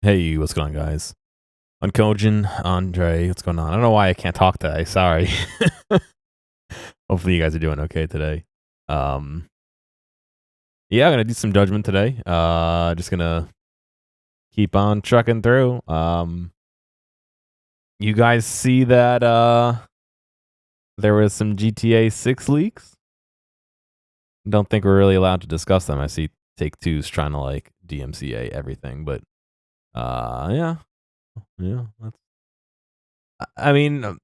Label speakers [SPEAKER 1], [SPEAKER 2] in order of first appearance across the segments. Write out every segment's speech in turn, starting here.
[SPEAKER 1] Hey, what's going on, guys? Unkojin, Andre, what's going on? I don't know why I can't talk today. Sorry. Hopefully, you guys are doing okay today. Um, yeah, I'm gonna do some judgment today. Just gonna keep on trucking through. You guys see that there was some GTA 6 leaks? Don't think we're really allowed to discuss them. I see Take-Two's trying to like DMCA everything, but yeah, That's, I mean,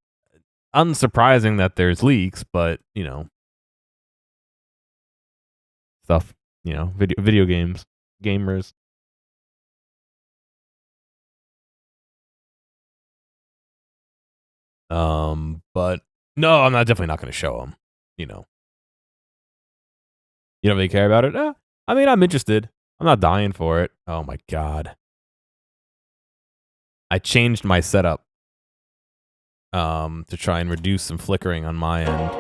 [SPEAKER 1] unsurprising that there's leaks, but stuff, video games, gamers. But no, I'm not definitely not going to show them. You know, you don't really care about it. I mean, I'm interested. I'm not dying for it. Oh my god, I changed my setup to try and reduce some flickering on my end,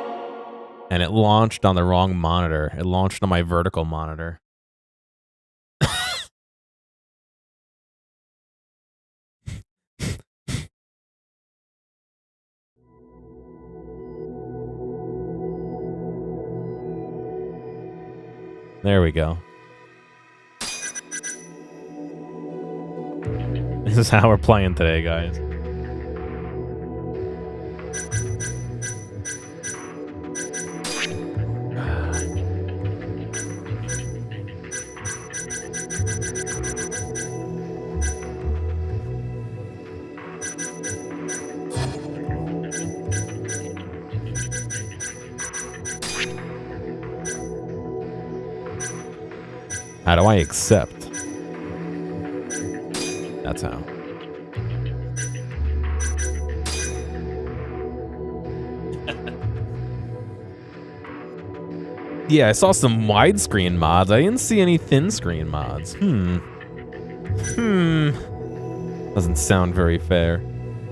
[SPEAKER 1] and it launched on the wrong monitor. It launched on my vertical monitor. There we go. This is how we're playing today, guys. How do I accept? That's how. Yeah, I saw some widescreen mods. I didn't see any thin screen mods. Doesn't sound very fair.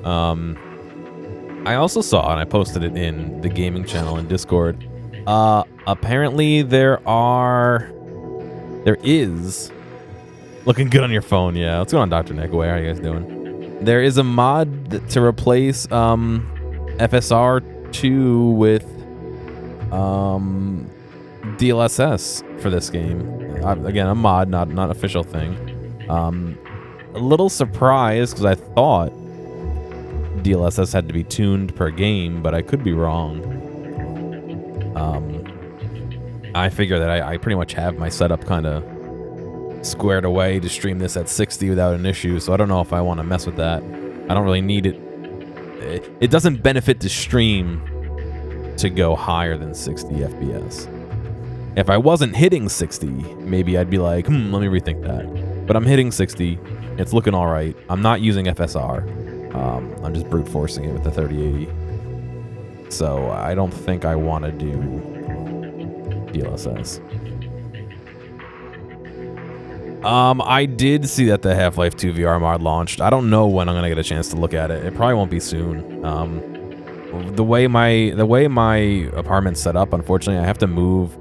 [SPEAKER 1] I also saw, and I posted it in the gaming channel in Discord. Apparently there is looking good on your phone. Yeah, what's going on, Dr. Nick? How are you guys doing? There is a mod to replace FSR2 with DLSS for this game. Again, a mod, not an official thing. A little surprised because I thought DLSS had to be tuned per game, but I could be wrong. I figure that I pretty much have my setup kind of squared away to stream this at 60 without an issue, so I don't know if I want to mess with that. I don't really need it. It doesn't benefit to stream to go higher than 60 FPS. If I wasn't hitting 60, maybe I'd be like, let me rethink that. But I'm hitting 60. It's looking all right. I'm not using FSR. I'm just brute forcing it with the 3080. So I don't think I want to do DLSS. I did see that the Half-Life 2 VR mod launched. I don't know when I'm gonna get a chance to look at it. It probably won't be soon. The way my apartment's set up, unfortunately, I have to move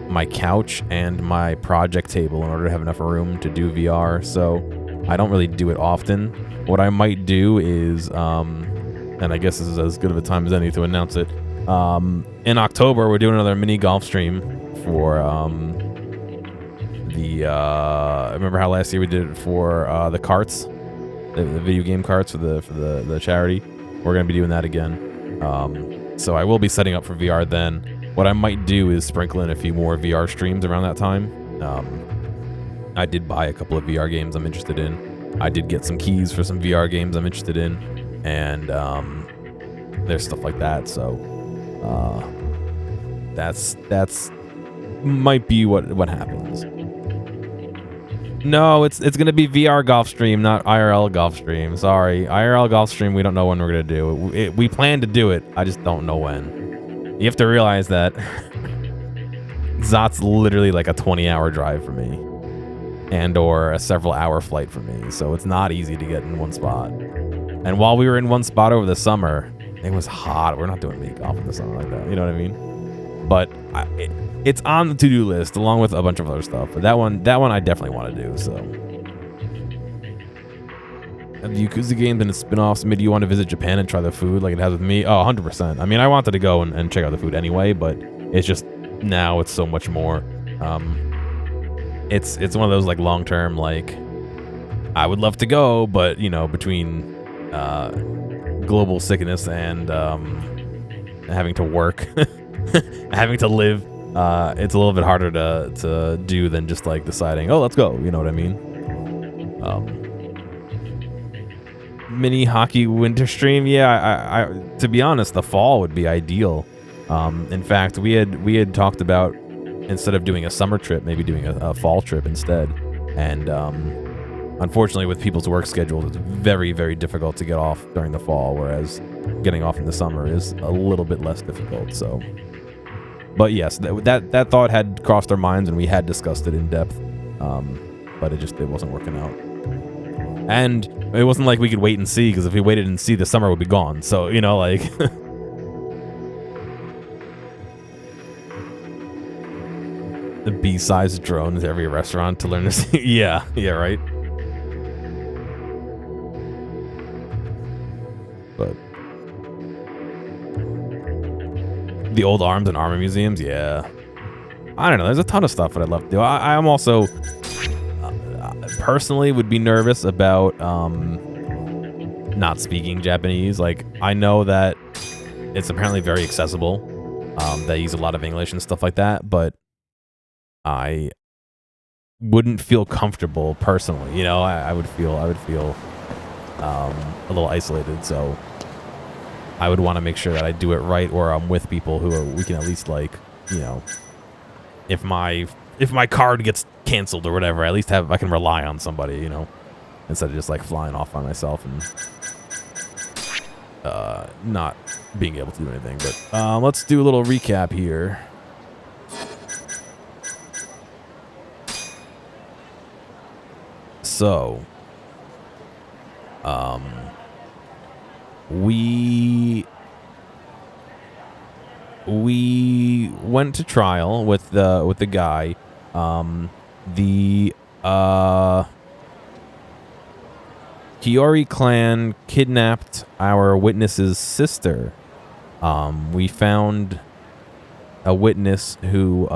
[SPEAKER 1] my couch and my project table in order to have enough room to do VR. So I don't really do it often. What I might do is, and I guess this is as good of a time as any to announce it. In October, we're doing another mini golf stream for remember how last year we did it for the carts, the video game carts for the charity. We're gonna be doing that again. So I will be setting up for VR then. What I might do is sprinkle in a few more VR streams around that time. I did buy a couple of VR games I'm interested in. I did get some keys for some VR games I'm interested in, and there's stuff like that. So that's might be what happens. No, it's gonna be VR golf stream, not IRL golf stream. Sorry, IRL golf stream. We don't know when we're gonna do it. We plan to do it. I just don't know when. You have to realize that Zot's literally like a 20-hour drive for me, and or a several-hour flight for me. So it's not easy to get in one spot. And while we were in one spot over the summer, it was hot. We're not doing mini golf in the summer like that. You know what I mean? But it's on the to-do list along with a bunch of other stuff. But that one I definitely want to do. So the Yakuza games and its spin-offs made you want to visit Japan and try the food like it has with me? Oh, 100%. I mean, I wanted to go and check out the food anyway, but it's just now it's so much more. It's one of those like long-term like I would love to go, but you know, between global sickness and having to work, having to live, it's a little bit harder to do than just like deciding, oh, let's go. You know what I mean? Mini hockey winter stream. Yeah, I to be honest, the fall would be ideal. In fact, we had talked about instead of doing a summer trip, maybe doing a fall trip instead. And unfortunately, with people's work schedules, it's very, very difficult to get off during the fall, whereas getting off in the summer is a little bit less difficult. So, but yes, that thought had crossed our minds, and we had discussed it in depth, but it wasn't working out. And it wasn't like we could wait and see, because if we waited and see, the summer would be gone. So, you know, like... the B-sized drone at every restaurant to learn to see. Yeah, right. But... the old arms and armor museums, yeah. I don't know, there's a ton of stuff that I'd love to do. I'm also... personally would be nervous about not speaking Japanese. Like, I know that it's apparently very accessible. They use a lot of English and stuff like that, but I wouldn't feel comfortable personally. You know, I would feel a little isolated. So I would want to make sure that I do it right, or I'm with people we can at least, like, you know, if my card gets canceled or whatever, at least I can rely on somebody, you know, instead of just like flying off by myself and not being able to do anything. But let's do a little recap here. So, we went to trial with the guy. The Kiori clan kidnapped our witness's sister. We found a witness who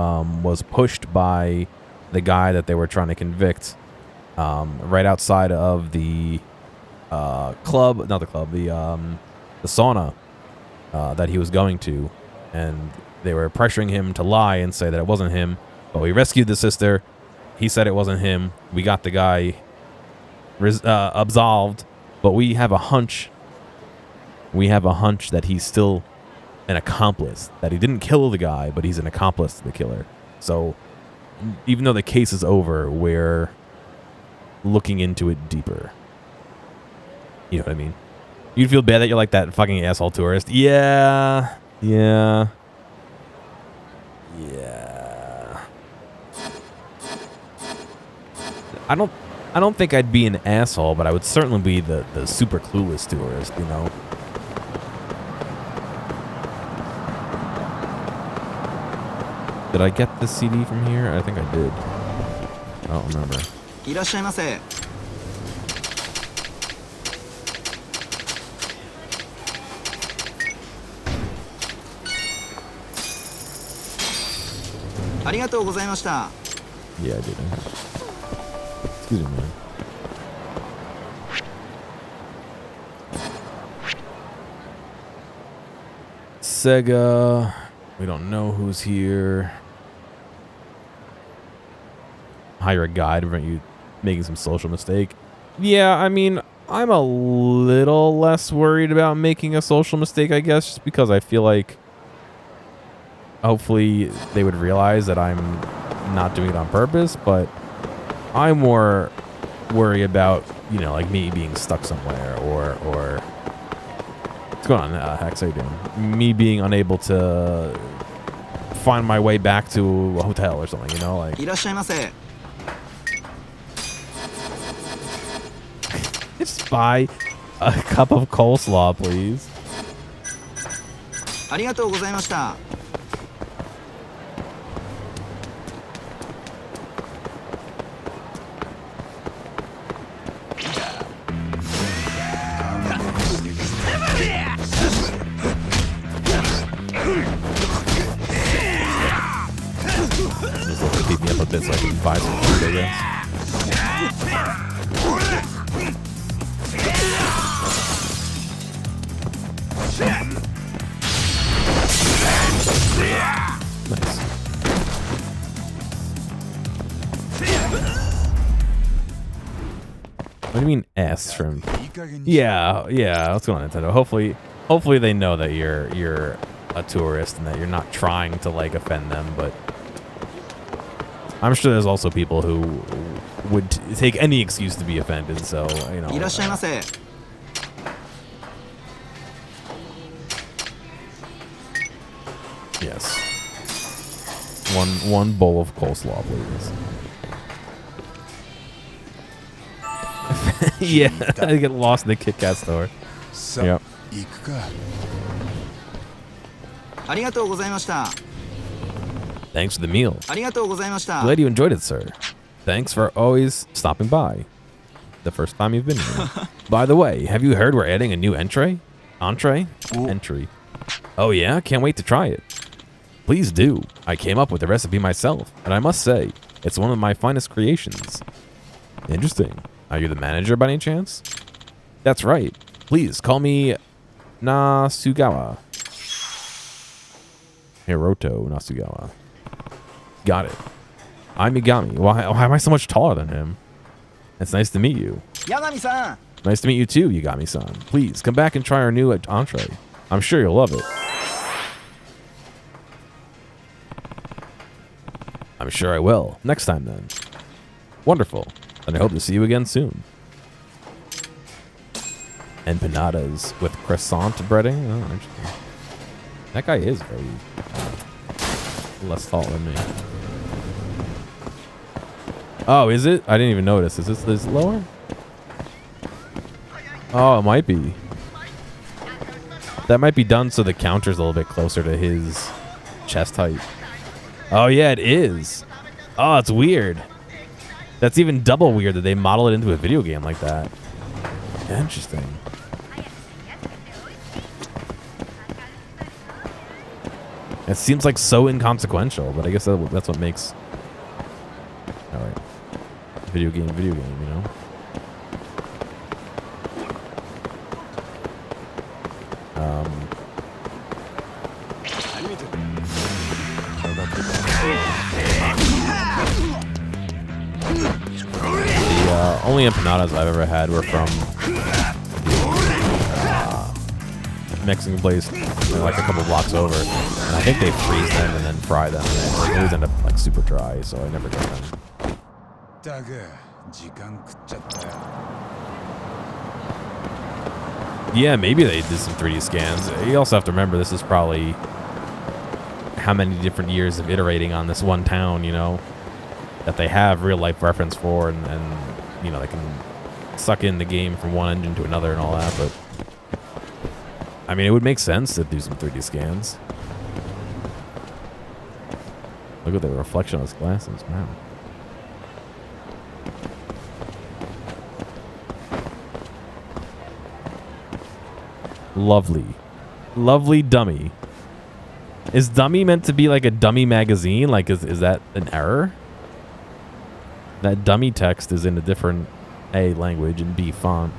[SPEAKER 1] was pushed by the guy that they were trying to convict right outside of the club, not the club, the sauna that he was going to, and they were pressuring him to lie and say that it wasn't him. But we rescued the sister. He said it wasn't him. We got the guy absolved, but we have a hunch. We have a hunch that he's still an accomplice, that he didn't kill the guy, but he's an accomplice to the killer. So even though the case is over, we're looking into it deeper. You know what I mean? You'd feel bad that you're like that fucking asshole tourist. Yeah. I don't think I'd be an asshole, but I would certainly be the super clueless tourist, you know? Did I get the CD from here? I think I did. I don't remember.
[SPEAKER 2] いらっしゃいませ。ありがとうございました。
[SPEAKER 1] Yeah, I did. Excuse me, man. Sega. We don't know who's here. Hire a guy to prevent you making some social mistake. Yeah, I mean, I'm a little less worried about making a social mistake, I guess, just because I feel like hopefully they would realize that I'm not doing it on purpose, but I more worry about, you know, like me being stuck somewhere or what's going on, Hex? How you doing? Me being unable to find my way back to a hotel or something, you know, like.
[SPEAKER 2] いらっしゃいませ。
[SPEAKER 1] Just buy a cup of coleslaw, please.
[SPEAKER 2] ありがとうございました。
[SPEAKER 1] All Just looking to keep me up a bit so I can buy some food, I guess. Nice. What do you mean S from? Yeah, what's going on, Nintendo? Hopefully they know that you're a tourist and that you're not trying to like offend them, but I'm sure there's also people who would take any excuse to be offended, so, you know.
[SPEAKER 2] いらっしゃいませ。
[SPEAKER 1] Yes. One bowl of coleslaw, please. Yeah, I get lost in the Kit Kat store. Yep.
[SPEAKER 2] ありがとうございました。
[SPEAKER 1] Thanks for the meal.
[SPEAKER 2] ありがとうございました。
[SPEAKER 1] Glad you enjoyed it, sir. Thanks for always stopping by. The first time you've been here. By the way, have you heard we're adding a new entree? Entree? Entry. Oh yeah? Can't wait to try it. Please do. I came up with the recipe myself, and I must say, it's one of my finest creations. Interesting. Are you the manager by any chance? That's right. Please call me Nasugawa. Hiroto Nasugawa. Got it. I'm Megami. Why am I so much taller than him? It's nice to meet you.
[SPEAKER 2] 八神さん。
[SPEAKER 1] Nice to meet you too, Yagami-san. Please come back and try our new entree. I'm sure you'll love it. I'm sure I will. Next time then. Wonderful. And I hope to see you again soon. Empanadas with croissant breading. Oh, interesting. That guy is very less tall than me. Oh, is it? I didn't even notice. Is this lower? Oh, it might be. That might be done so the counter's a little bit closer to his chest height. Oh, yeah, it is. Oh, it's weird. That's even double weird that they model it into a video game like that. Interesting. It seems like so inconsequential, but I guess that's what makes... Alright. Video game, you know? The only empanadas I've ever had were from Mexican place like a couple blocks over, and I think they freeze them and then fry them, and they always end up like super dry, so I never get them. Yeah, maybe they did some 3D scans. You also have to remember this is probably how many different years of iterating on this one town, you know, that they have real life reference for, and you know, they can suck in the game from one engine to another and all that, but I mean, it would make sense to do some 3D scans. Look at the reflection on his glasses. Wow. Lovely. Lovely dummy. Is dummy meant to be like a dummy magazine? Like, is that an error? That dummy text is in a different A language and B font.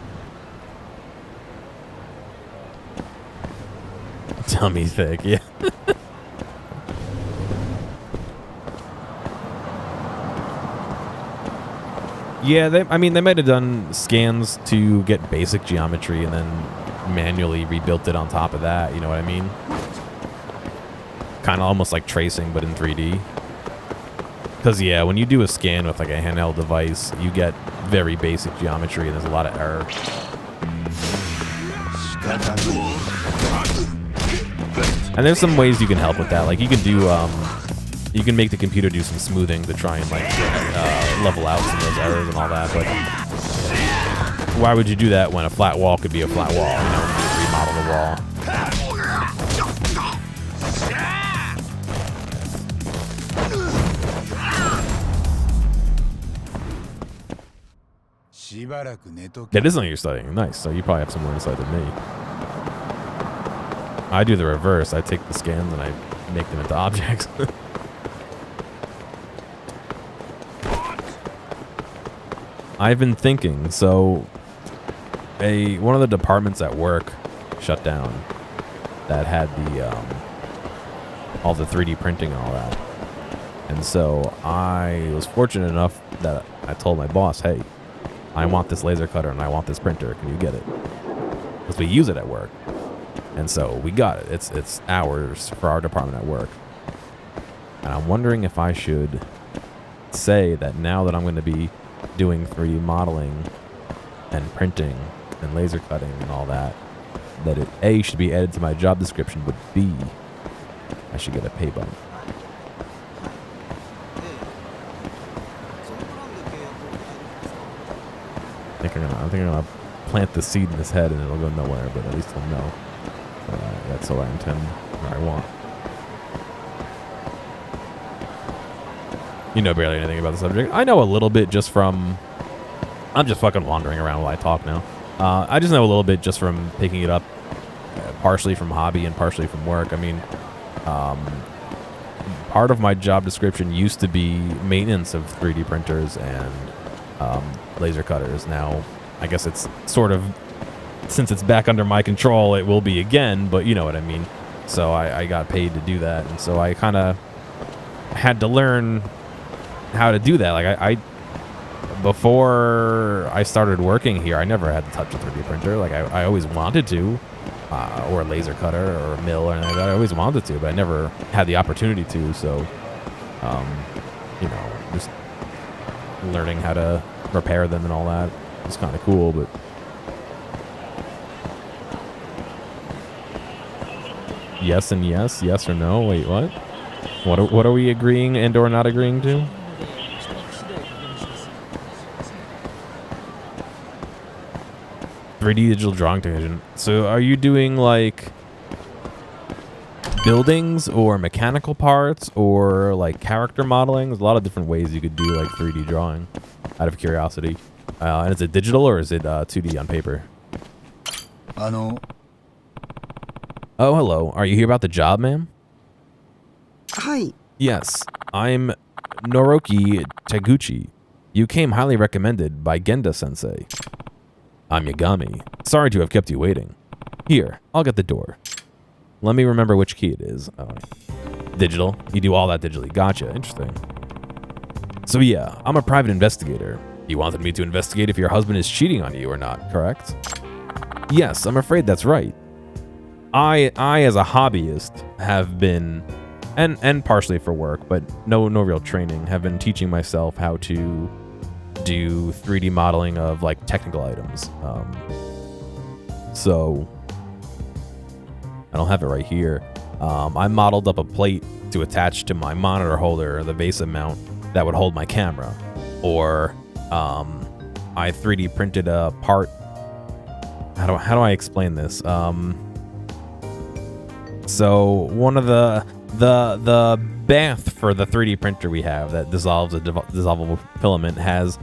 [SPEAKER 1] Dummy thick, yeah. Yeah, I mean, they might have done scans to get basic geometry and then manually rebuilt it on top of that, you know what I mean? Kind of almost like tracing, but in 3D. Because, yeah, when you do a scan with like a handheld device, you get very basic geometry and there's a lot of error. And there's some ways you can help with that. Like, you can do, you can make the computer do some smoothing to try and, like, level out some of those errors and all that, but why would you do that when a flat wall could be a flat wall, you know, when you remodel the wall? That is something you're studying. Nice. So you probably have some more insight than me. I do the reverse. I take the scans and I make them into objects. I've been thinking. So, one of the departments at work shut down that had the all the 3D printing and all that. And so I was fortunate enough that I told my boss, hey, I want this laser cutter and I want this printer. Can you get it? Because we use it at work. And so we got it. It's ours for our department at work. And I'm wondering if I should say that now that I'm going to be doing 3D modeling and printing and laser cutting and all that, that it A, should be added to my job description, but B, I should get a pay bump. I think I'm gonna plant the seed in his head and it'll go nowhere, but at least he'll know. That's what I intend, or I want. You know barely anything about the subject. I know a little bit just from... I'm just fucking wandering around while I talk now. I just know a little bit just from picking it up, partially from hobby and partially from work. I mean, part of my job description used to be maintenance of 3D printers and laser cutters. Now, I guess it's sort of, since it's back under my control, it will be again, but you know what I mean. So I got paid to do that, and so I kind of had to learn how to do that. Like I before I started working here, I never had to touch a 3D printer. Like I always wanted to, or a laser cutter or a mill or anything like that. I always wanted to, but I never had the opportunity to. So, you know, just learning how to repair them and all that was kind of cool. But yes and yes, yes or no. Wait, what? What are we agreeing and or not agreeing to? 3D digital drawing technician. So are you doing like buildings or mechanical parts or like character modeling? There's a lot of different ways you could do like 3D drawing, out of curiosity. And is it digital or is it 2D on paper? Oh, hello. Are you here about the job, ma'am?
[SPEAKER 3] Hi.
[SPEAKER 1] Yes, I'm Noroki Taguchi. You came highly recommended by Genda-sensei. I'm Yagami. Sorry to have kept you waiting. Here, I'll get the door. Let me remember which key it is. Digital. You do all that digitally. Gotcha. Interesting. So yeah, I'm a private investigator. You wanted me to investigate if your husband is cheating on you or not, correct? Yes, I'm afraid that's right. I as a hobbyist have been, and partially for work, but no real training, have been teaching myself how to do 3D modeling of like technical items. So I don't have it right here. I modeled up a plate to attach to my monitor holder, the VESA mount that would hold my camera. Or I 3D printed a part. How do I explain this? So one of the bath for the 3D printer we have that dissolves a dissolvable filament has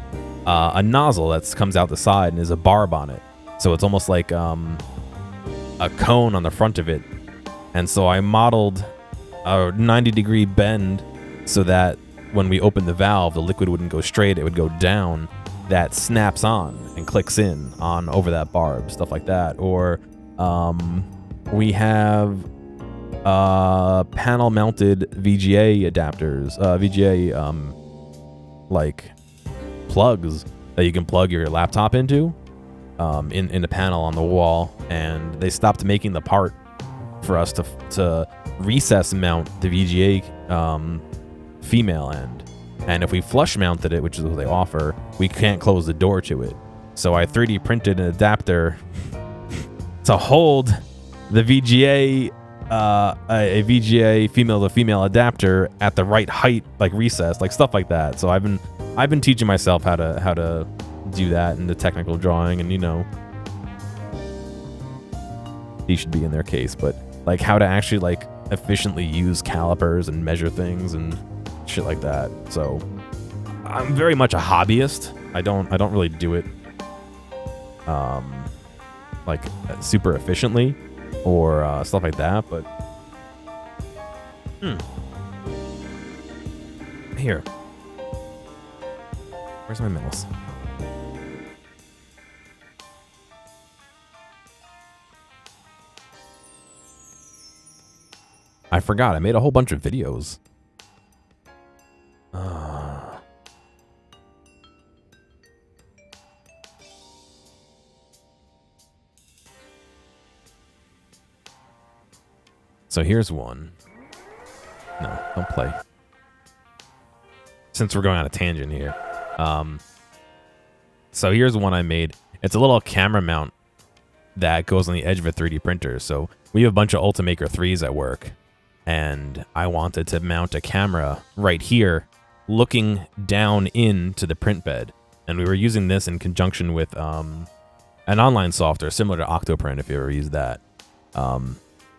[SPEAKER 1] a nozzle that comes out the side and is a barb on it. So it's almost like a cone on the front of it. And so I modeled a 90-degree bend so that when we open the valve, the liquid wouldn't go straight, it would go down. That snaps on and clicks in on over that barb, stuff like that. Or we have panel-mounted VGA adapters, like plugs that you can plug your laptop into in the panel on the wall, and they stopped making the part for us to recess mount the VGA female end. And if we flush mounted it, which is what they offer, we can't close the door to it. So I 3D printed an adapter to hold the VGA, a VGA female to female adapter at the right height, like recessed, like stuff like that. So I've been teaching myself how to do that in the technical drawing, and you know, these should be in their case, but like how to actually like efficiently use calipers and measure things and shit like that. So I'm very much a hobbyist. I don't really do it like super efficiently or stuff like that, but here, where's my mouse? I forgot. I made a whole bunch of videos. So here's one. No, don't play. Since we're going on a tangent here. So here's one I made. It's a little camera mount that goes on the edge of a 3D printer. So we have a bunch of Ultimaker 3s at work. And I wanted to mount a camera right here looking down into the print bed. And we were using this in conjunction with an online software similar to Octoprint, if you ever used that.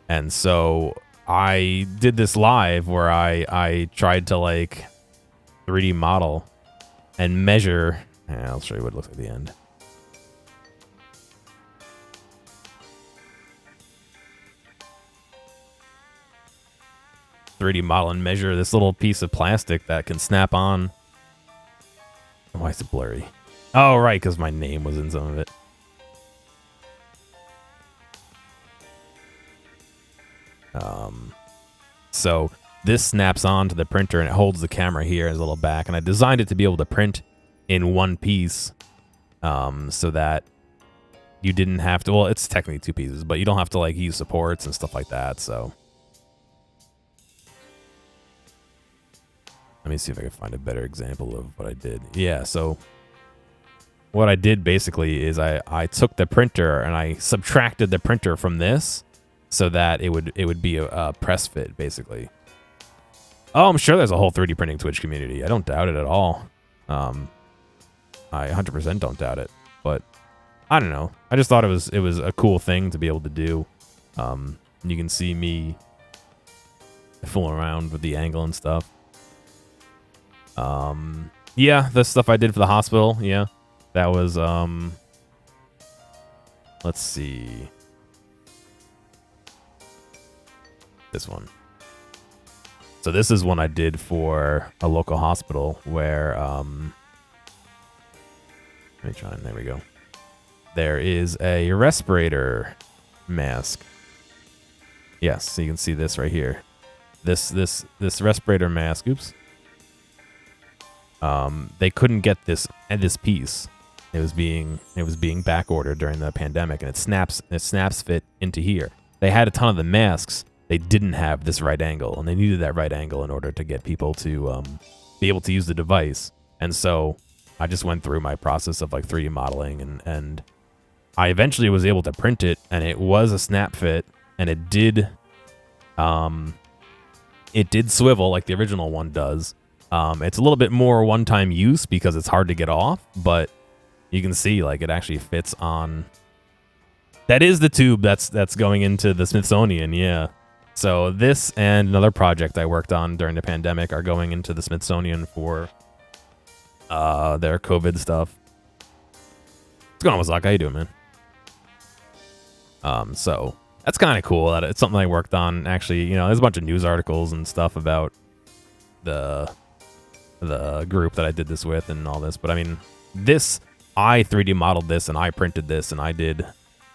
[SPEAKER 1] And so I did this live where I tried to like 3D model and measure. I'll show you what it looks like at the end. .3D model and measure this little piece of plastic that can snap on. Why is it blurry? Oh, right, because my name was in some of it. So this snaps onto the printer and it holds the camera here as a little back. And I designed it to be able to print in one piece, so that you didn't have to. Well, it's technically two pieces, but you don't have to like use supports and stuff like that. So let me see if I can find a better example of what I did. Yeah, so what I did basically is I took the printer and I subtracted the printer from this so that it would be a press fit, basically. Oh, I'm sure there's a whole 3D printing Twitch community. I don't doubt it at all. I 100% don't doubt it. But I don't know. I just thought it was a cool thing to be able to do. You can see me fooling around with the angle and stuff. Yeah, the stuff I did for the hospital, yeah. That was, let's see. This one. So this is one I did for a local hospital where, let me try and there we go. There is a respirator mask. Yes, so you can see this right here. This respirator mask, oops. They couldn't get this piece. It was being back ordered during the pandemic, and it snaps fit into here. They had a ton of the masks. They didn't have this right angle, and they needed that right angle in order to get people to be able to use the device. And so I just went through my process of like 3D modeling, and I eventually was able to print it, and it was a snap fit, and it did swivel like the original one does. It's a little bit more one-time use because it's hard to get off, but you can see like it actually fits on. That is the tube that's going into the Smithsonian, yeah. So this and another project I worked on during the pandemic are going into the Smithsonian for their COVID stuff. What's going on, Wazak? How you doing, man? So that's kind of cool. That it's something I worked on. Actually, you know, there's a bunch of news articles and stuff about the group that I did this with and all this. But I mean, this, I 3D modeled this and I printed this and I did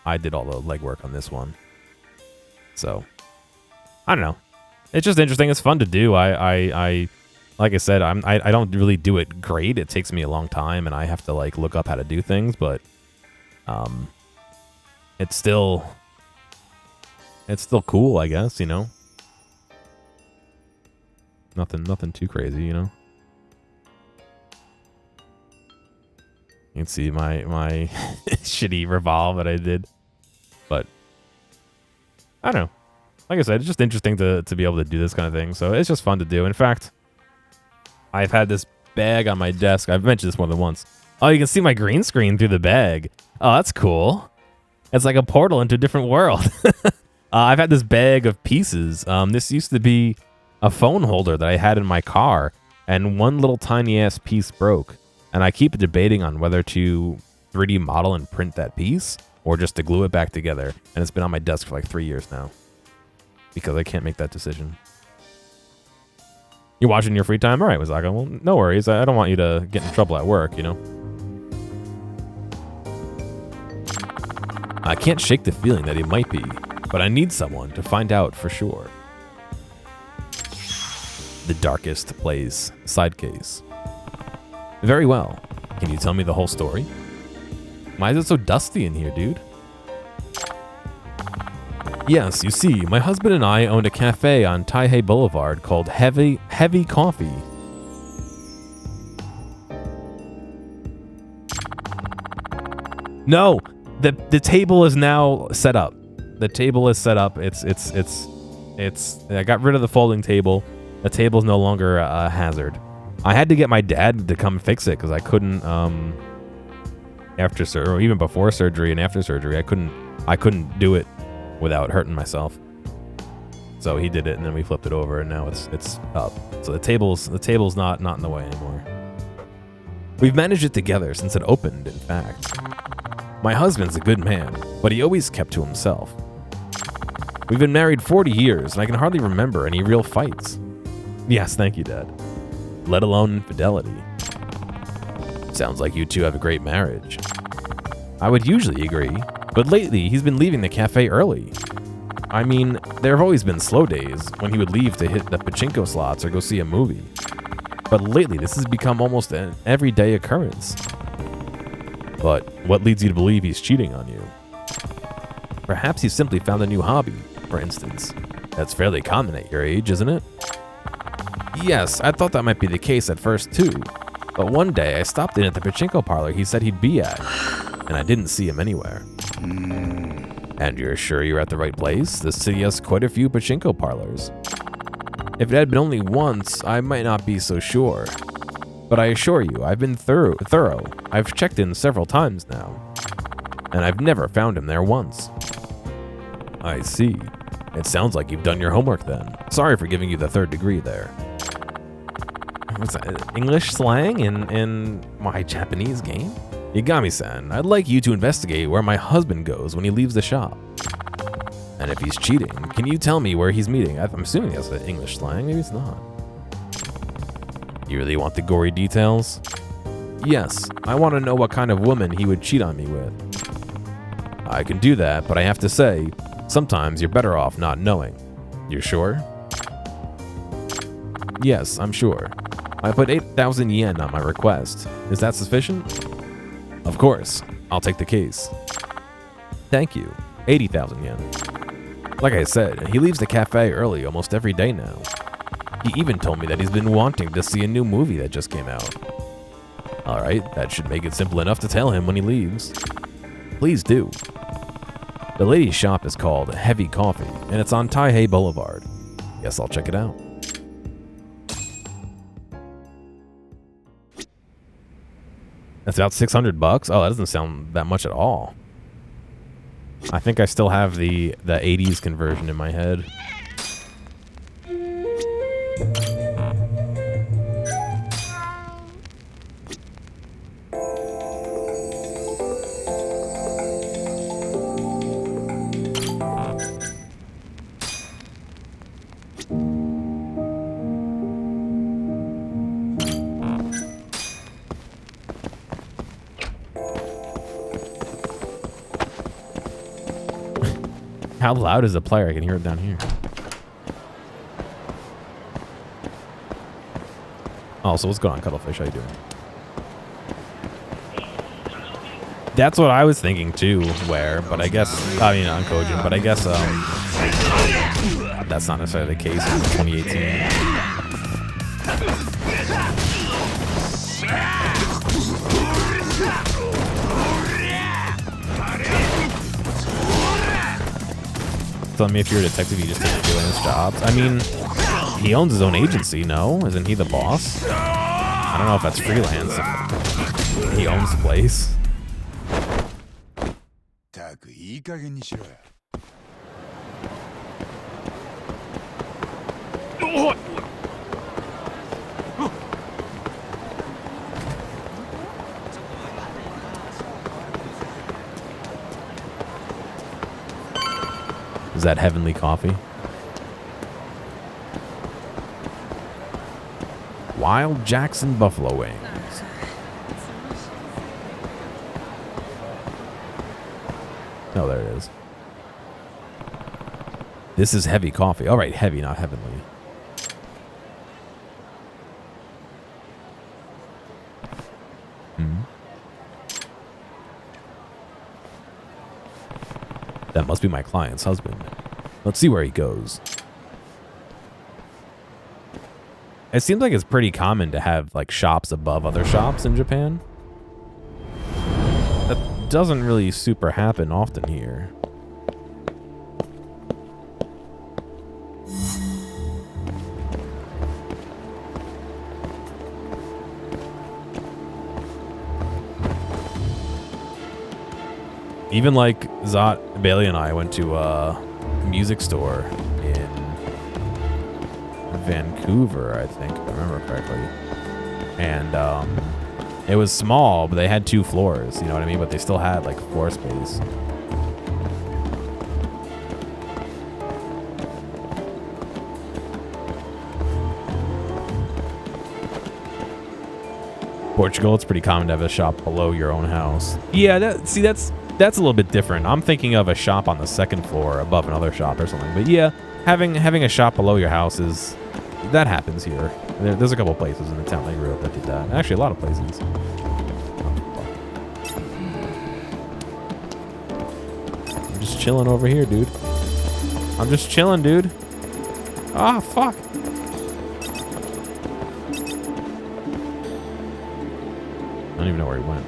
[SPEAKER 1] all the legwork on this one. So I don't know. It's just interesting. It's fun to do. I like I said, I don't really do it great. It takes me a long time and I have to like look up how to do things, but it's still cool, I guess, you know. Nothing too crazy, you know. You can see my shitty revolve that I did. But I don't know. Like I said, it's just interesting to be able to do this kind of thing. So it's just fun to do. In fact, I've had this bag on my desk. I've mentioned this more than once. Oh, you can see my green screen through the bag. Oh, that's cool. It's like a portal into a different world. I've had this bag of pieces. This used to be a phone holder that I had in my car, and one little tiny ass piece broke. And I keep debating on whether to 3D model and print that piece or just to glue it back together. And it's been on my desk for like 3 years now because I can't make that decision. You're watching your free time? All right, Wazaka. Well, no worries. I don't want you to get in trouble at work, you know? I can't shake the feeling that he might be, but I need someone to find out for sure. The darkest place. Side case. Very well. Can you tell me the whole story? Why is it so dusty in here, dude? Yes, you see, my husband and I owned a cafe on Taihei Boulevard called Heavy Coffee. No, the table is now set up. The table is set up. It's. I got rid of the folding table. The table's no longer a hazard. I had to get my dad to come fix it because I couldn't. After surgery, or even before surgery and after surgery, I couldn't do it without hurting myself. So he did it, and then we flipped it over, and now it's up. So the table's not in the way anymore. We've managed it together since it opened, in fact. My husband's a good man, but he always kept to himself. We've been married 40 years, and I can hardly remember any real fights. Yes, thank you, Dad. Let alone infidelity. Sounds like you two have a great marriage. I would usually agree, but lately he's been leaving the cafe early. I mean, there have always been slow days when he would leave to hit the pachinko slots or go see a movie. But lately this has become almost an everyday occurrence. But what leads you to believe he's cheating on you? Perhaps he's simply found a new hobby, for instance. That's fairly common at your age, isn't it? Yes, I thought that might be the case at first too. But one day I stopped in at the pachinko parlor he said he'd be at, and I didn't see him anywhere. And you're sure you're at the right place? The city has quite a few pachinko parlors. If it had been only once, I might not be so sure. But I assure you, I've been thorough. I've checked in several times now. And I've never found him there once. I see. It sounds like you've done your homework then. Sorry for giving you the third degree there. What's that? English slang in my Japanese game? Yagami-san, I'd like you to investigate where my husband goes when he leaves the shop. And if he's cheating, can you tell me where he's meeting? I'm assuming that's an English slang, maybe it's not. You really want the gory details? Yes, I want to know what kind of woman he would cheat on me with. I can do that, but I have to say, sometimes you're better off not knowing. You're sure? Yes, I'm sure. I put 8,000 yen on my request. Is that sufficient? Of course. I'll take the case. Thank you. 80,000 yen. Like I said, he leaves the cafe early almost every day now. He even told me that he's been wanting to see a new movie that just came out. Alright, that should make it simple enough to tell him when he leaves. Please do. The lady's shop is called Heavy Coffee, and it's on Taihei Boulevard. Guess I'll check it out. That's about 600 bucks? Oh, that doesn't sound that much at all. I think I still have the 80s conversion in my head. How loud is the player? I can hear it down here. Oh, so what's going on, Cuttlefish? How you doing? That's what I was thinking too, but I guess, I mean, on Kojin, but I guess that's not necessarily the case in 2018. Tell me if you're a detective, you just take freelance jobs. I mean, he owns his own agency, no? Isn't he the boss? I don't know if that's freelance. If he owns the place. Is that heavenly coffee? Wild Jackson Buffalo Wings. Oh, there it is. This is heavy coffee. All right, heavy, not heavenly. That must be my client's husband. Let's see where he goes. It seems like it's pretty common to have like shops above other shops in Japan. That doesn't really super happen often here. Even like Zot, Bailey, and I went to a music store in Vancouver, I think, if I remember correctly. And it was small, but they had 2 floors, you know what I mean? But they still had like floor space. Portugal, it's pretty common to have a shop below your own house. Yeah, that's a little bit different. I'm thinking of a shop on the 2nd floor above another shop or something. But yeah, having a shop below your house that happens here. There's a couple places in the town I grew up that did that. Actually, a lot of places. I'm just chilling over here, dude. I'm just chilling, dude. Ah, fuck. I don't even know where he went.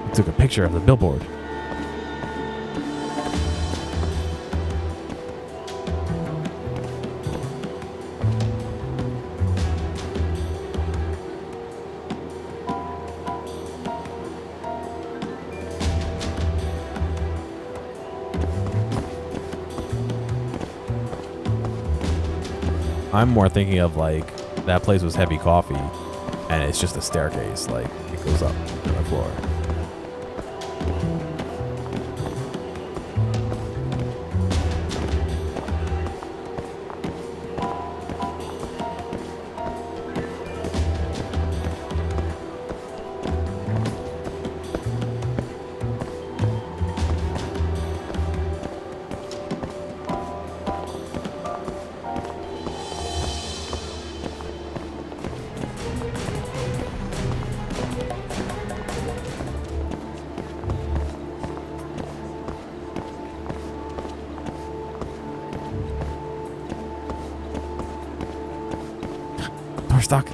[SPEAKER 1] He took a picture of the billboard. I'm more thinking of like that place was Heavy Coffee and it's just a staircase, like it goes up to the floor. We're stuck.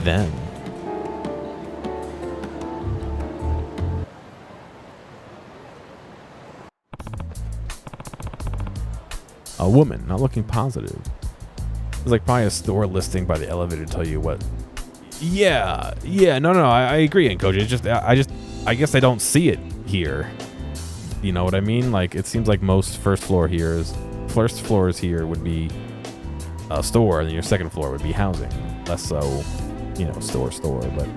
[SPEAKER 1] Then a woman, not looking positive. There's like probably a store listing by the elevator to tell you what. Yeah, no, I agree, Encoja. It's just, I guess I don't see it here. You know what I mean? Like, it seems like most first floors here would be a store, and then your second floor would be housing. Less so, you know, store, but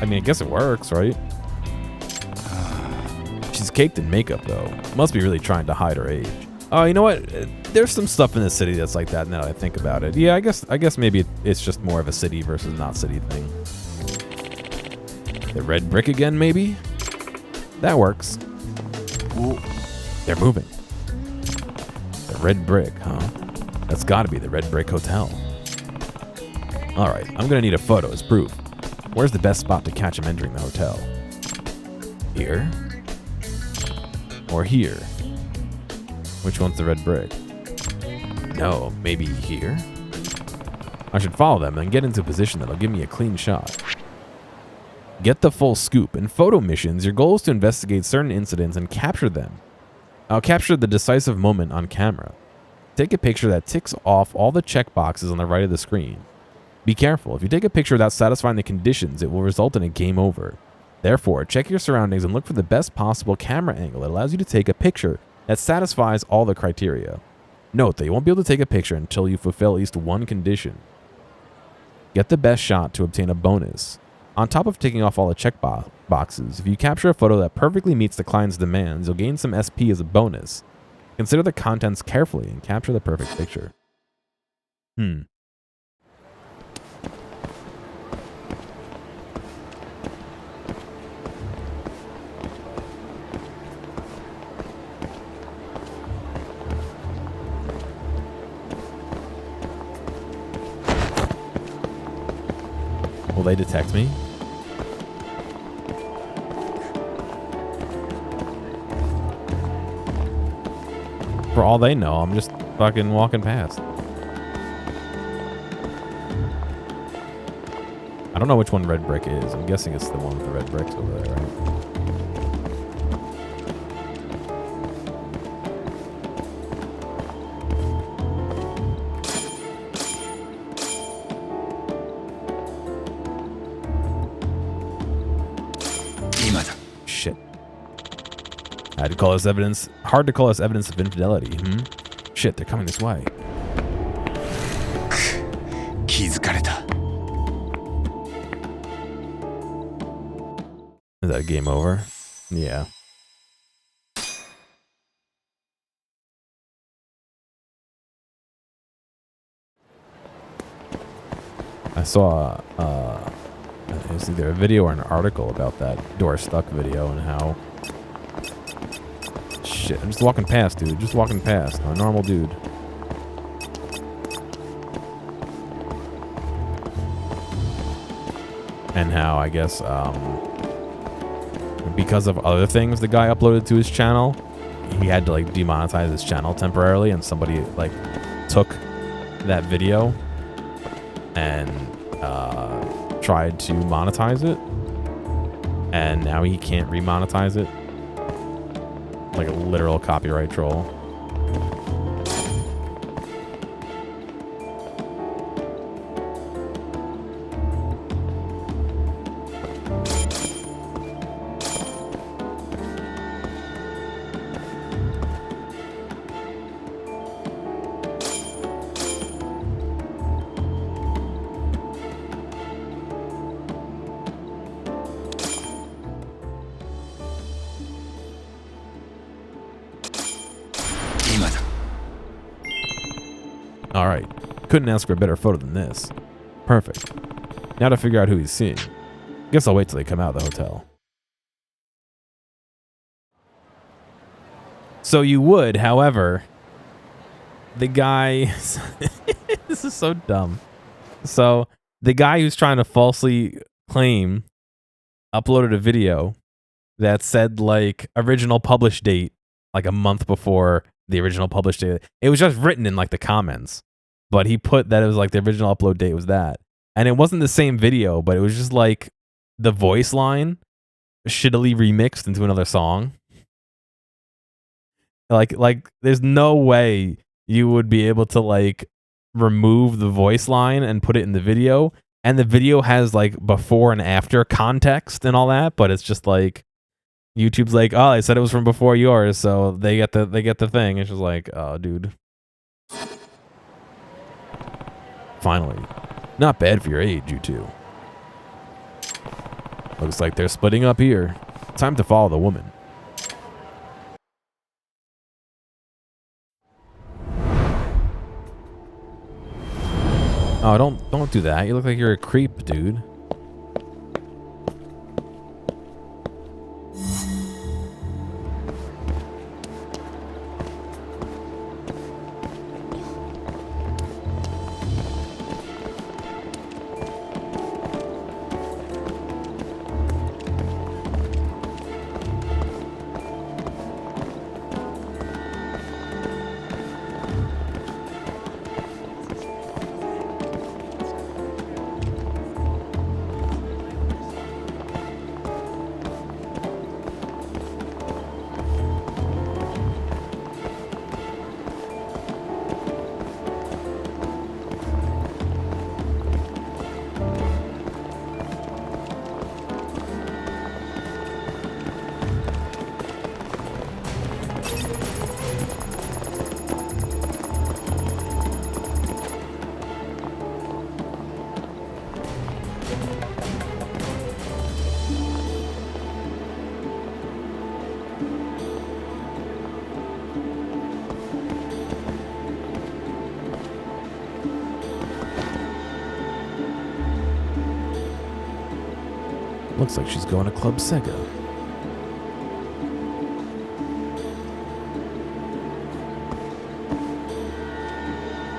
[SPEAKER 1] I mean, I guess it works, right? She's caked in makeup, though. Must be really trying to hide her age. Oh, you know what? There's some stuff in the city that's like that now that I think about it. Yeah, I guess maybe it's just more of a city versus not city thing. The red brick again, maybe? That works. Ooh, they're moving. The red brick, huh? That's gotta be the Red Brick Hotel. Alright, I'm gonna need a photo as proof. Where's the best spot to catch him entering the hotel? Here? Or here? Which one's the red brick? No, maybe here? I should follow them and get into a position that'll give me a clean shot. Get the full scoop. In photo missions, your goal is to investigate certain incidents and capture them. I'll capture the decisive moment on camera. Take a picture that ticks off all the checkboxes on the right of the screen. Be careful. If you take a picture without satisfying the conditions, it will result in a game over. Therefore, check your surroundings and look for the best possible camera angle that allows you to take a picture that satisfies all the criteria. Note that you won't be able to take a picture until you fulfill at least one condition. Get the best shot to obtain a bonus. On top of ticking off all the boxes. If you capture a photo that perfectly meets the client's demands, you'll gain some SP as a bonus. Consider the contents carefully and capture the perfect picture. Will they detect me? For all they know, I'm just fucking walking past. I don't know which one red brick is. I'm guessing it's the one with the red bricks over there, right? Shit. I had to call this evidence. Hard to call this evidence of infidelity. Shit, they're coming this way. Is that game over? Yeah. I saw it was either a video or an article about that door stuck video and how shit. I'm just walking past, dude. Just walking past. I'm a normal dude. And how I guess because of other things the guy uploaded to his channel, he had to like demonetize his channel temporarily, and somebody like took that video and tried to monetize it, and now he can't remonetize it. Like a literal copyright troll. Alright, couldn't ask for a better photo than this. Perfect. Now to figure out who he's seeing. Guess I'll wait till they come out of the hotel. So you would, however, the guy... This is so dumb. So the guy who's trying to falsely claim uploaded a video that said like original publish date like a month before the original publish date. It was just written in like the comments, but he put that it was like the original upload date was that. And it wasn't the same video, but it was just like the voice line shittily remixed into another song. Like there's no way you would be able to like remove the voice line and put it in the video. And the video has like before and after context and all that, but it's just like YouTube's like, oh, I said it was from before yours, so they get the thing. It's just like, oh, dude. Finally, not bad for your age, you two. Looks like they're splitting up here. Time to follow the woman. Oh, don't do that. You look like you're a creep, dude. Looks like she's going to Club Sega.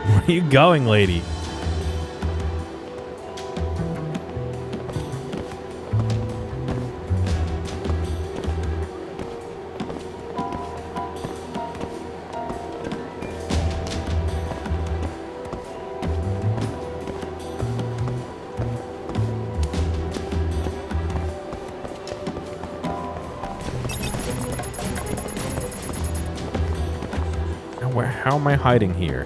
[SPEAKER 1] Where are you going, lady? How am I hiding here?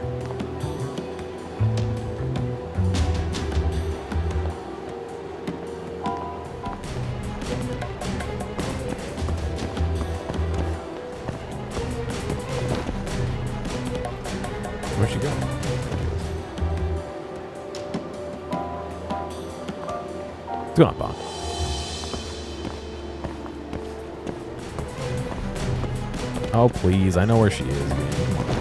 [SPEAKER 1] Where'd she go? What's going on, Bob? Oh, please. I know where she is. Come on.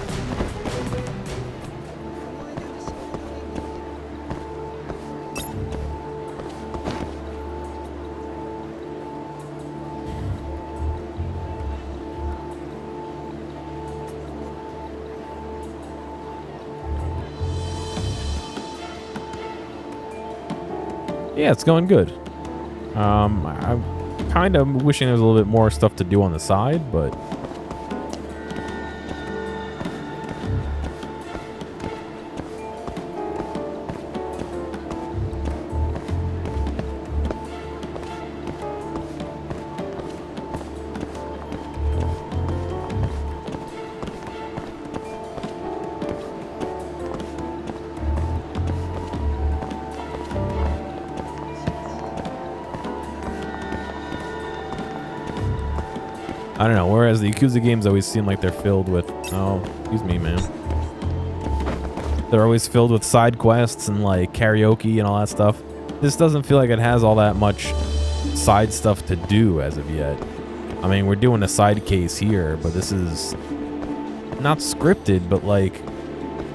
[SPEAKER 1] Yeah, it's going good. I'm kind of wishing there was a little bit more stuff to do on the side, but I don't know. Whereas the Yakuza games always seem like they're filled with... Oh, excuse me, man. They're always filled with side quests and, like, karaoke and all that stuff. This doesn't feel like it has all that much side stuff to do as of yet. I mean, we're doing a side case here, but this is not scripted, but, like,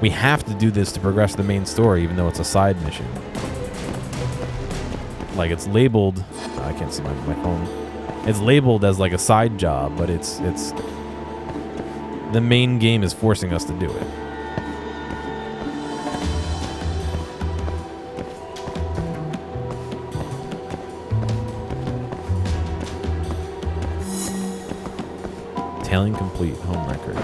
[SPEAKER 1] we have to do this to progress the main story, even though it's a side mission. Like, it's labeled... I can't see my phone. It's labeled as like a side job, but it's the main game is forcing us to do it. Tailing complete, home record.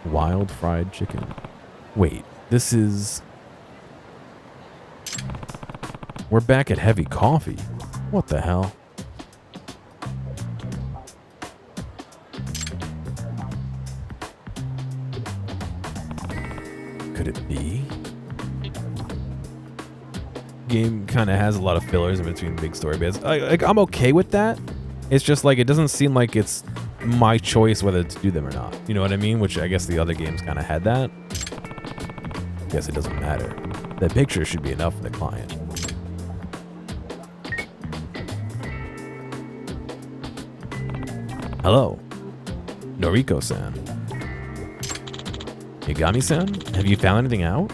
[SPEAKER 1] Wild fried chicken. Wait, this is... We're back at heavy coffee. What the hell? Could it be? Game kind of has a lot of fillers in between big story bits. Like, I'm okay with that. It's just like, it doesn't seem like it's my choice whether to do them or not. You know what I mean? Which I guess the other games kind of had that. Guess it doesn't matter. The picture should be enough for the client. Hello. Noriko-san. Yagami-san? Have you found anything out?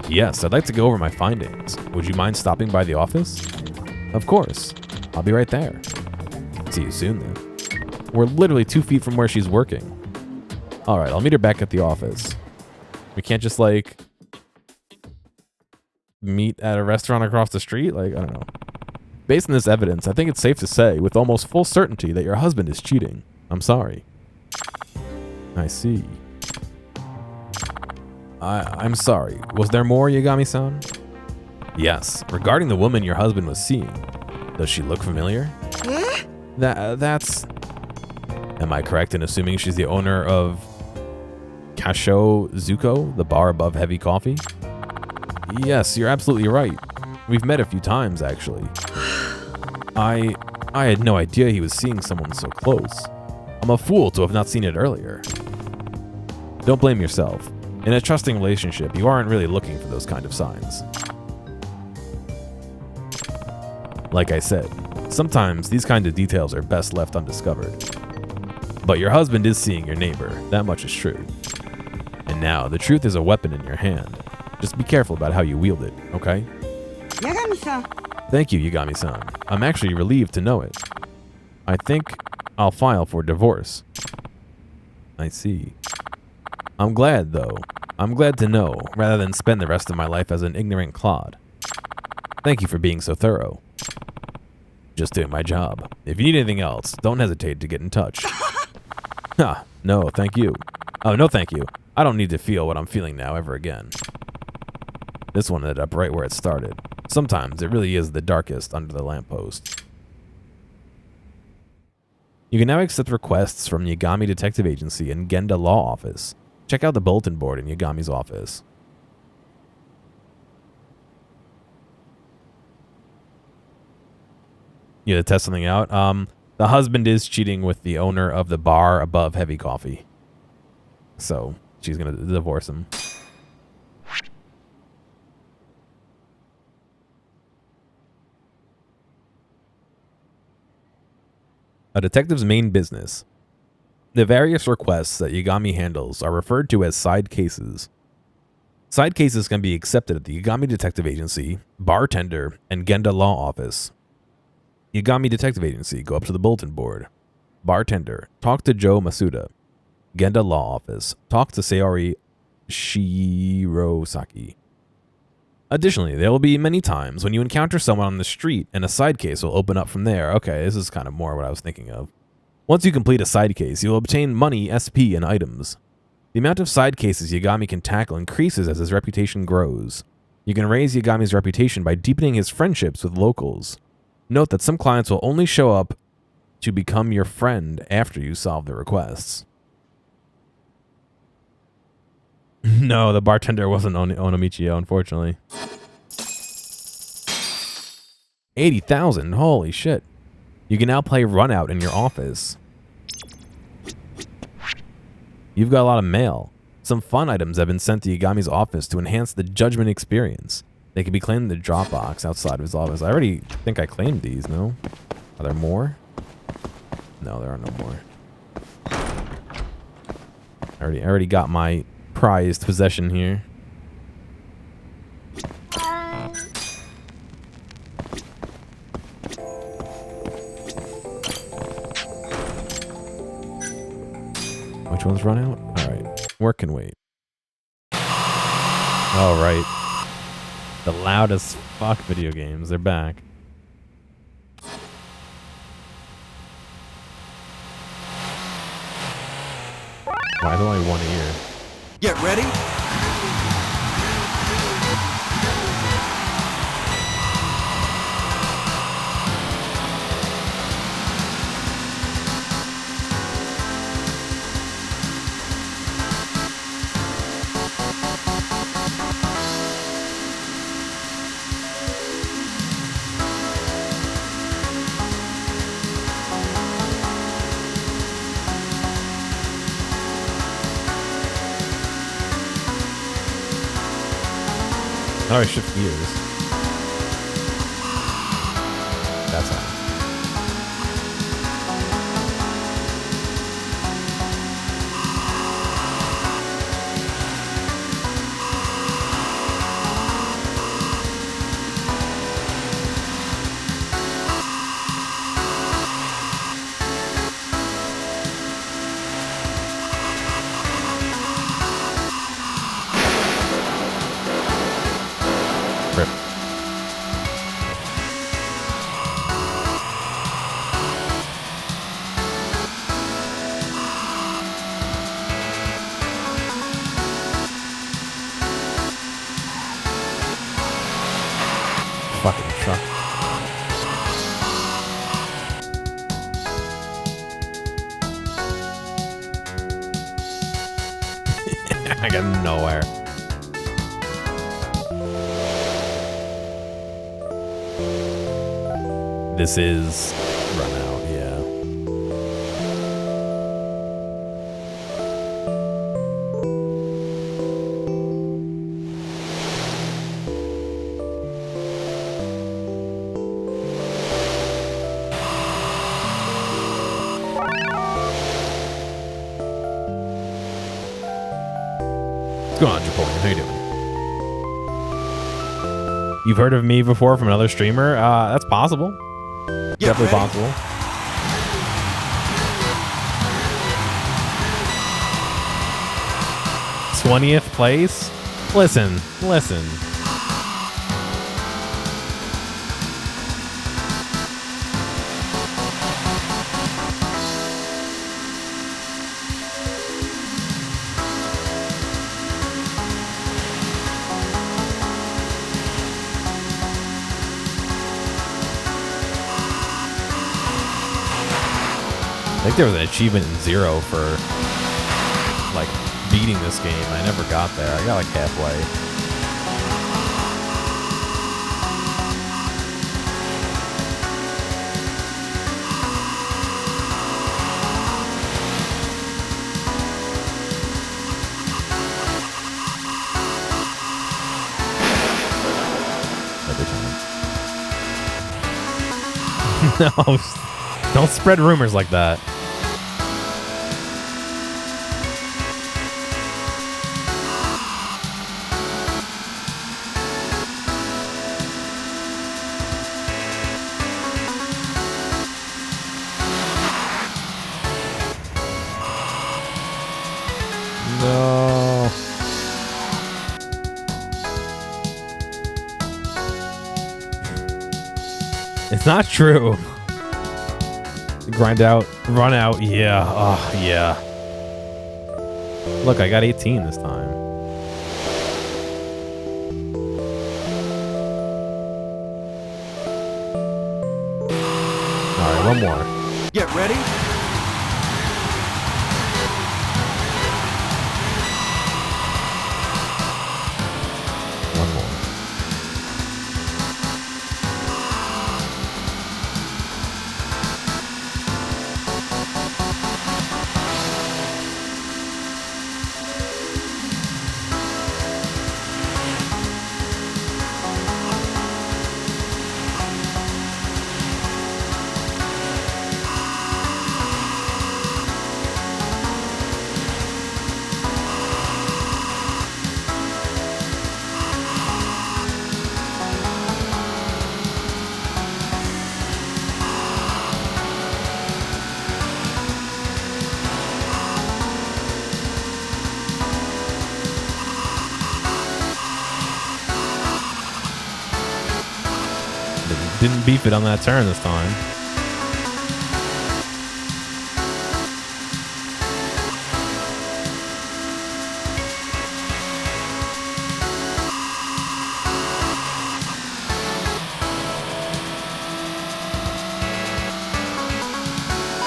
[SPEAKER 1] Yes, I'd like to go over my findings. Would you mind stopping by the office? Of course. I'll be right there. See you soon, then. We're literally 2 feet from where she's working. Alright, I'll meet her back at the office. We can't just, like, meet at a restaurant across the street? Like, I don't know. Based on this evidence, I think it's safe to say, with almost full certainty, that your husband is cheating. I'm sorry. I see. I'm sorry. Was there more, Yagami-san? Yes. Regarding the woman your husband was seeing. Does she look familiar? That's... Am I correct in assuming she's the owner of Kasho Zuko, the bar above Heavy Coffee? Yes, you're absolutely right. We've met a few times, actually. I had no idea he was seeing someone so close. I'm a fool to have not seen it earlier. Don't blame yourself. In a trusting relationship, you aren't really looking for those kind of signs. Like I said, sometimes these kind of details are best left undiscovered. But your husband is seeing your neighbor, that much is true. And now, the truth is a weapon in your hand. Just be careful about how you wield it, okay?
[SPEAKER 3] Yagami-san.
[SPEAKER 1] Thank you, Yagami-san. I'm actually relieved to know it. I think I'll file for divorce. I see. I'm glad, though. I'm glad to know, rather than spend the rest of my life as an ignorant clod. Thank you for being so thorough. Just doing my job. If you need anything else, don't hesitate to get in touch. Ha, no, thank you. Oh, no thank you. I don't need to feel what I'm feeling now ever again. This one ended up right where it started. Sometimes it really is the darkest under the lamppost. You can now accept requests from Yagami Detective Agency and Genda Law Office. Check out the bulletin board in Yagami's office. You to test something out? The husband is cheating with the owner of the bar above Heavy Coffee. So, she's going to divorce him. A detective's main business. The various requests that Yagami handles are referred to as side cases. Side cases can be accepted at the Yagami Detective Agency, Bartender, and Genda Law Office. Yagami Detective Agency, go up to the bulletin board. Bartender, talk to Joe Masuda. Genda Law Office, talk to Sayori Shirosaki. Additionally, there will be many times when you encounter someone on the street and a side case will open up from there. Okay, this is kind of more what I was thinking of. Once you complete a side case, you will obtain money, SP, and items. The amount of side cases Yagami can tackle increases as his reputation grows. You can raise Yagami's reputation by deepening his friendships with locals. Note that some clients will only show up to become your friend after you solve their requests. No, the bartender wasn't Onomichio, unfortunately. 80,000, holy shit. You can now play Runout in your office. You've got a lot of mail. Some fun items have been sent to Yagami's office to enhance the Judgement experience. They can be claimed in the Dropbox outside of his office. I already think I claimed these, no? Are there more? No, there are no more. I already got my prized possession here. Which one's run out? Alright. Work can wait. Alright. The loudest fuck video games. They're back. Why is only one ear?
[SPEAKER 2] Get ready.
[SPEAKER 1] Oh, I shift gears. That's all. Rip. Fucking truck. I got nowhere. This is run out, yeah. What's going on, Napoleon? How you doing? You've heard of me before from another streamer? That's possible. Definitely possible. '20th place? Listen. I think there was an achievement in 0 for like beating this game. I never got there. I got like halfway. Every time. No, don't spread rumors like that. No. It's not true. Grind out, run out. Yeah. Oh, yeah. Look, I got 18 this time. All right, one more.
[SPEAKER 2] Get ready.
[SPEAKER 1] One more. Didn't beef it on that turn this time.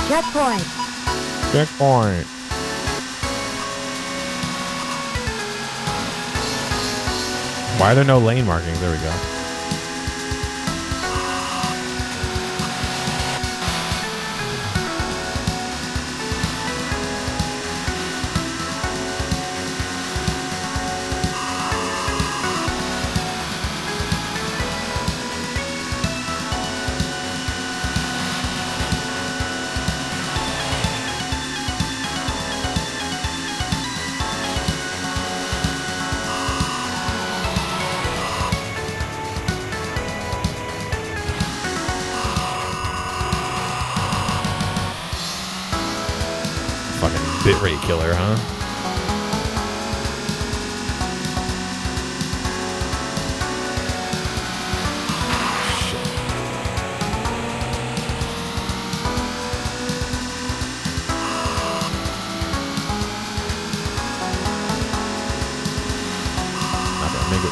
[SPEAKER 4] Checkpoint.
[SPEAKER 1] Checkpoint. Why are there no lane markings? There we go. Bitrate killer, huh? Not gonna make it.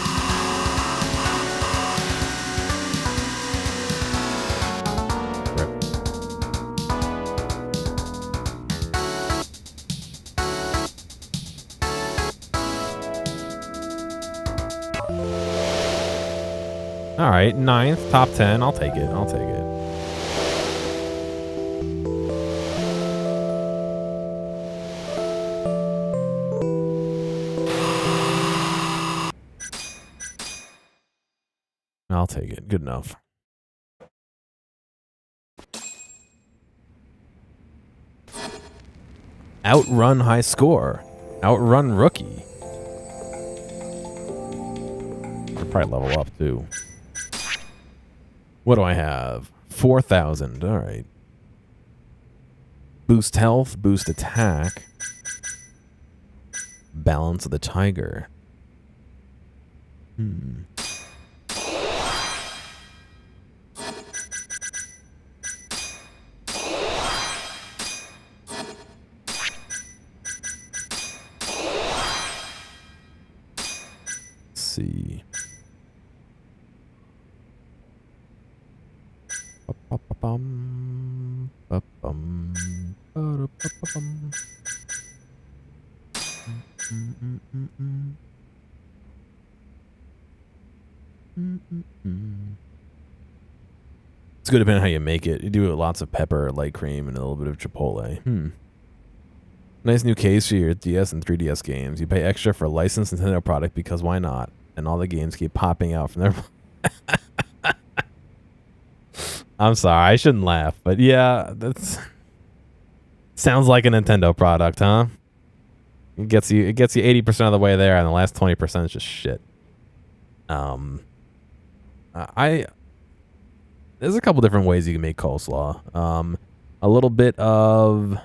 [SPEAKER 1] All right, 9th, top 10. I'll take it. I'll take it. Good enough. Outrun high score. Outrun rookie. probably level up too. What do I have? 4,000. All right. Boost health, boost attack. Balance of the tiger. See. It's good depending on how you make it. You do lots of pepper, light cream, and a little bit of chipotle. Nice new case for your DS and 3DS games. You pay extra for a licensed Nintendo product because why not? And all the games keep popping out from there. I'm sorry, I shouldn't laugh, but yeah, that's sounds like a Nintendo product, huh? It gets you 80% of the way there, and the last 20% is just shit. There's a couple different ways you can make coleslaw. A little bit of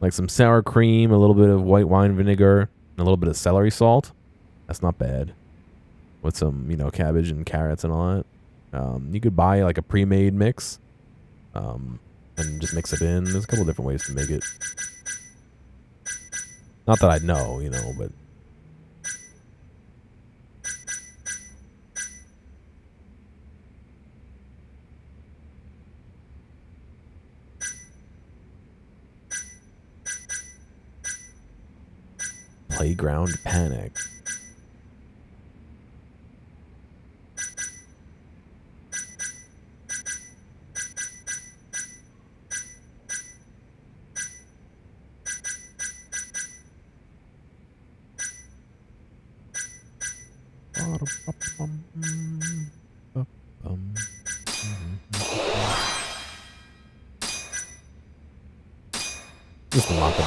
[SPEAKER 1] like some sour cream, a little bit of white wine vinegar, and a little bit of celery salt. That's not bad. With some, cabbage and carrots and all that. You could buy like a pre-made mix, and just mix it in. There's a couple different ways to make it. Not that I know, but. Playground Panic. Just unlock a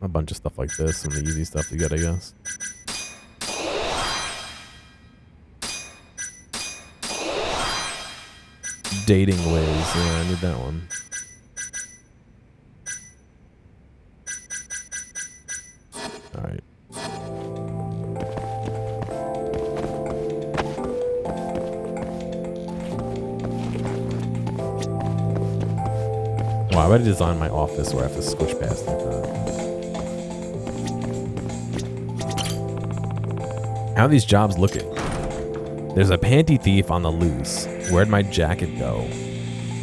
[SPEAKER 1] bunch of stuff like this, some of the easy stuff to get, I guess. Dating Wiz, yeah, I need that one. Alright. Wow, I would design my office where I have to switch past like that. How are these jobs looking? There's a panty thief on the loose. Where'd my jacket go?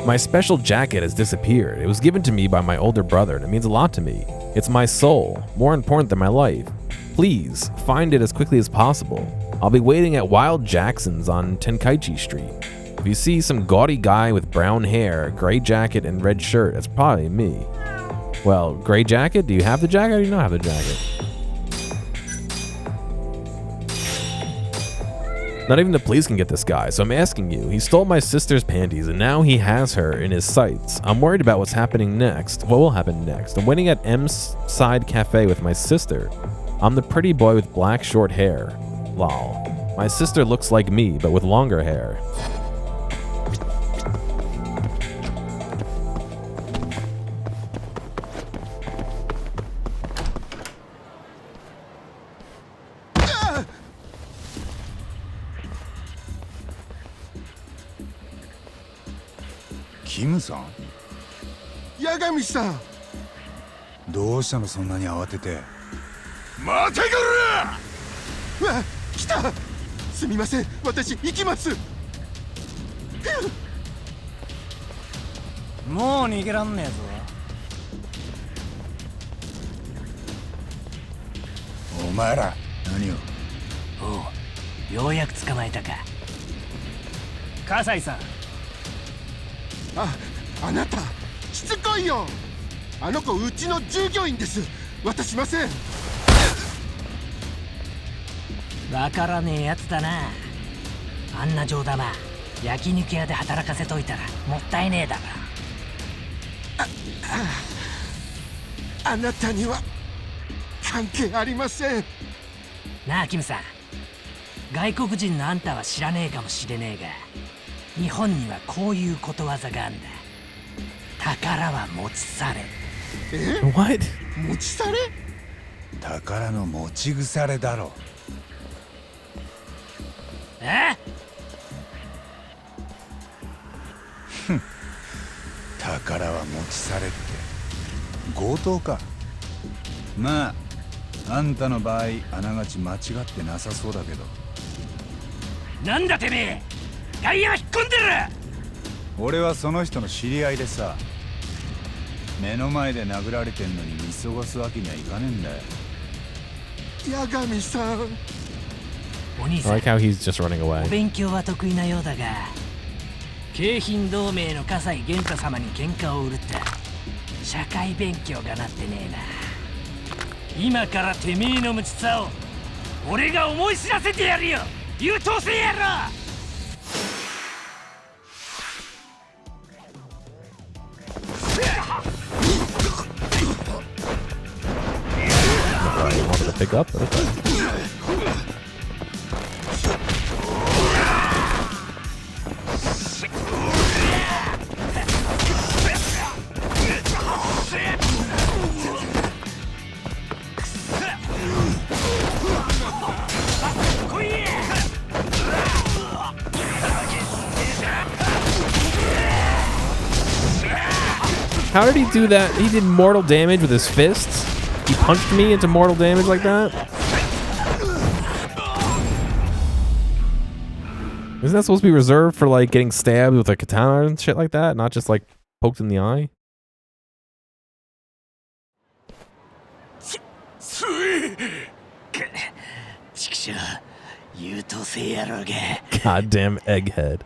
[SPEAKER 1] My special jacket has disappeared. It was given to me by my older brother, and it means a lot to me. It's my soul, more important than my life. Please, find it as quickly as possible. I'll be waiting at Wild Jackson's on Tenkaichi Street. If you see some gaudy guy with brown hair, gray jacket, and red shirt, it's probably me. Well, gray jacket? Do you have the jacket or do you not have the jacket? Not even the police can get this guy, so I'm asking you. He stole my sister's panties, and now he has her in his sights. I'm worried about what's happening next. What will happen next? I'm waiting at M's Side Cafe with my sister. I'm the pretty boy with black short hair. Lol. My sister looks like me, but with longer hair.
[SPEAKER 5] キムさん、
[SPEAKER 6] 八神さん、
[SPEAKER 5] どうしたのそんなに慌てて。
[SPEAKER 6] 待てこら！うわ、来た！すみません、私行きます。
[SPEAKER 7] もう逃げらんねえぞ。
[SPEAKER 5] お前ら何を？
[SPEAKER 7] おう、ようやく捕まえたか。葛西さん。
[SPEAKER 6] あなたしつこいよ。あの子うちの従業員です。渡しません。
[SPEAKER 7] わからねえやつだな。あんな上玉焼肉屋で働かせといたらもったいねえだろ。
[SPEAKER 6] あなたには関係ありません。
[SPEAKER 7] なあキムさん、外国人のあんたは知らねえかもしれねえが、日本にはこういうことわざがあんだ。宝は持ち去れ。
[SPEAKER 6] え
[SPEAKER 1] What?
[SPEAKER 6] 持ち去れ？
[SPEAKER 5] 宝の持ち腐れだろ。
[SPEAKER 7] え？
[SPEAKER 5] 宝は持ち去れって強盗か。まああんたの場合あながち間違ってなさそうだけど。
[SPEAKER 7] なんだてめえ、外野は引っ込んでる。
[SPEAKER 5] 俺はその人の知り合いでさ、目の前で殴られてんのに見過ごすわけにはいかねえんだよ。
[SPEAKER 6] 八神さん、
[SPEAKER 7] お兄
[SPEAKER 1] I
[SPEAKER 7] さん、
[SPEAKER 1] like how he's just running
[SPEAKER 7] お
[SPEAKER 1] away.
[SPEAKER 7] 勉強は得意なようだが、京浜同盟の葛西玄太様に喧嘩を売るった社会勉強がなってねえな。今からてめえの無知さを俺が思い知らせてやるよ、優等生野郎。
[SPEAKER 1] I wanted to pick up, but okay. How did he do that? He did mortal damage with his fists? He punched me into mortal damage like that? Isn't that supposed to be reserved for like getting stabbed with a katana and shit like that? Not just like poked in the eye?
[SPEAKER 7] ちくしょう、優等生野郎が。
[SPEAKER 1] Goddamn egghead.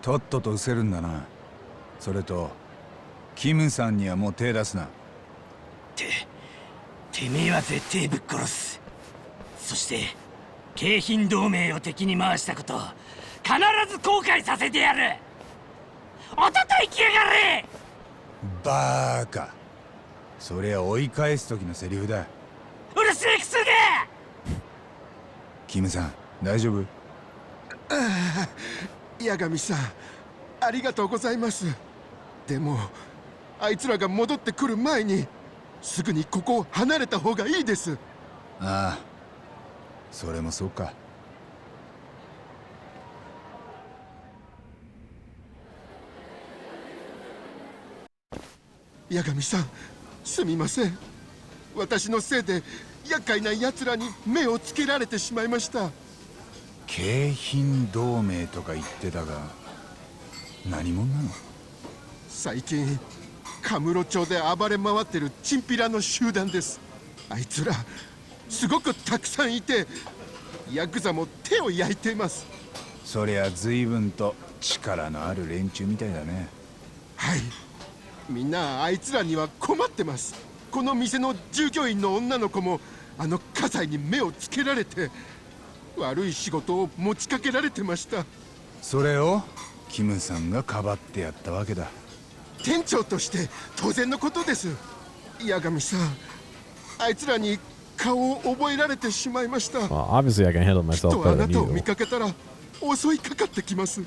[SPEAKER 5] とっとと失せるんだな。それとキムさんにはもう手出すな。
[SPEAKER 7] てめえは絶対ぶっ殺す。そして京浜同盟を敵に回したこと必ず後悔させてやる。おととい来やがれ。
[SPEAKER 5] バーカ、そりゃ追い返す時のセリフだ。
[SPEAKER 7] うるせえクソが。
[SPEAKER 5] キムさん大丈夫？
[SPEAKER 6] 八神さん、ありがとうございます。でもあいつらが戻ってくる前にすぐにここを離れた方がいいです。
[SPEAKER 5] ああ、それもそうか。
[SPEAKER 6] 八神さん、すみません。私のせいで厄介な奴らに目をつけられてしまいました。
[SPEAKER 5] 京浜同盟とか言ってたが何者なの？
[SPEAKER 6] 最近カムロ町で暴れ回ってるチンピラの集団です。あいつらすごくたくさんいて、ヤクザも手を焼いています。
[SPEAKER 5] そりゃ随分と力のある連中みたいだね。
[SPEAKER 6] はい、みんなあいつらには困ってます。この店の従業員の女の子もあの葛西に目をつけられて悪い仕事を持ちかけられてました。
[SPEAKER 5] それをキムさんがかばってやったわけだ。
[SPEAKER 6] 店長として当然のことです。八神さん、あいつらに顔を覚えられてしまいました。
[SPEAKER 1] Well, obviously I can handle
[SPEAKER 6] きっ
[SPEAKER 1] myself
[SPEAKER 6] とあ
[SPEAKER 1] better
[SPEAKER 6] な
[SPEAKER 1] than
[SPEAKER 6] たを見
[SPEAKER 1] you.
[SPEAKER 6] かけたら襲いかかってきます。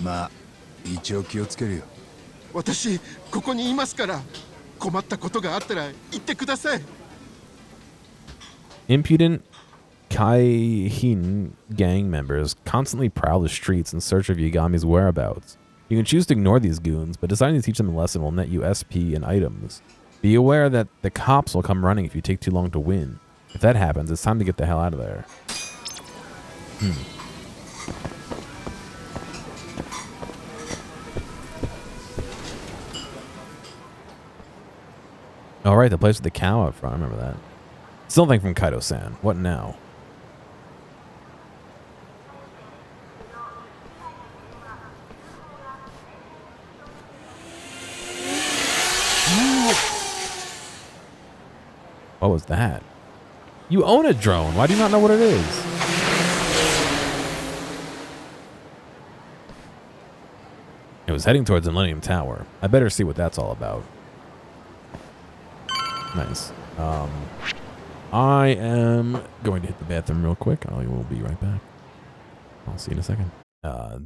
[SPEAKER 5] まあ一応気をつけるよ。
[SPEAKER 6] 私ここにいますから、困ったことがあったら言ってください。
[SPEAKER 1] Impudent Kaihin gang members constantly prowl the streets in search of Yagami's whereabouts. You can choose to ignore these goons, but deciding to teach them a lesson will net you SP and items. Be aware that the cops will come running if you take too long to win. If that happens, it's time to get the hell out of there. Oh, right, the place with the cow out front. I remember that. Still nothing from Kaido-san. What now? What was that? You own a drone. Why do you not know what it is? It was heading towards the Millennium Tower. I better see what that's all about. Nice. I am going to hit the bathroom real quick. I will be right back. I'll see you in a second.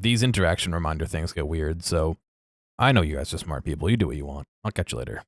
[SPEAKER 1] These interaction reminder things get weird, so I know you guys are smart people. You do what you want. I'll catch you later.